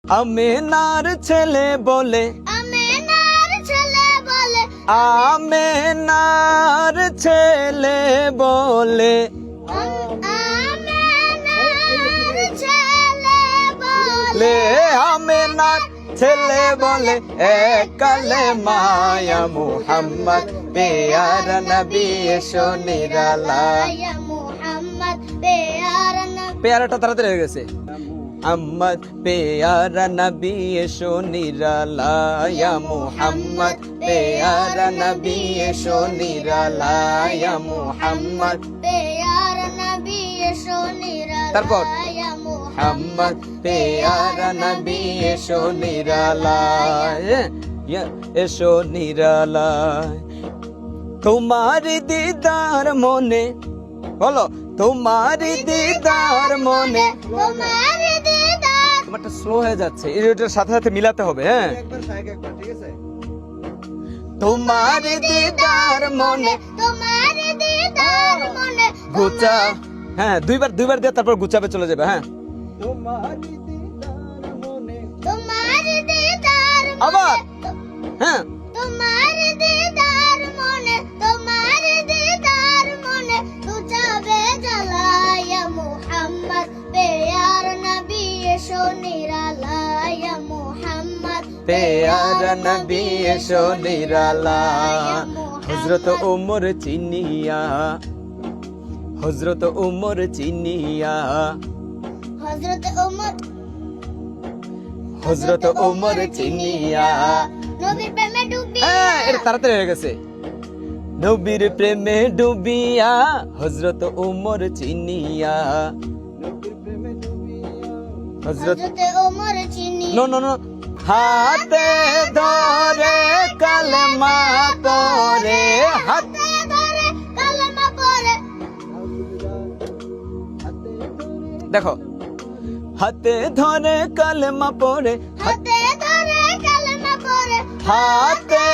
আমেনার ছেলে বলে, আমেনার ছেলে বলে, আমেনার ছেলে বলে, আমেনার ছেলে বলে, লে আমেনার ছেলে বলে এক কালেমায়া মুহাম্মদ পেয়ারা নবী এসো নিরালায়। ইয়া মুহাম্মদ পেয়ারা নবী। পেয়ারাটা তাড়াতাড়ি হয়ে গেছে। মুহাম্মদ পেয়ারা নবী এসো নিরালায়, মুহাম্মদ পেয়ারা নবী এসো নিরালায়, মুহাম্মদ পেয়ারা নবী এসো নিরালায়। তারপর ইয়া মুহাম্মদ পেয়ারা নবী এসো নিরালায়, এসো নিরালায়। তোমার দিদার মনে, বলো তোমার দিদার মনে, তোমার দিদার। তোমারটা স্লো হয়ে যাচ্ছে, এটার সাথে সাথে মিলাতে হবে। হ্যাঁ, তোমার দিদার মনে, তোমার দিদার মনে, গুচা, হ্যাঁ দুইবার দিয়ে তারপর গুচাবে চলে যাবে। হ্যাঁ, তোমার দিদার আবার, হ্যাঁ তোমার দিদার মনে, তোমার দিদার মনে তুজাবে জ্বালায়া মুহাম্মদ পেয়ার নবী এসো নিরালায়া মুহাম্মদ পেয়ারা নবী এসো নিরালায়। হযরত ওমর চিনিয়া, হযরত ওমর চিনিয়া, হযরত ওমর, হযরত ওমর চিনিয়া। নবীর প্রেমে ডুবিয়া, হ্যাঁ, এটা তাড়াতাড়ি হয়ে গেছে। নবীর প্রেমে ডুবিয়া হযরত ওমর চিনিয়া, হযরত হযরত ওমর চিনি, নো নো নো, হাতে ধরে কালেমা পড়ে, হাতে ধরে কালেমা পড়ে, দেখো হাতে ধরে কালেমা পড়ে, হাতে ধরে কালেমা পড়ে, হাতে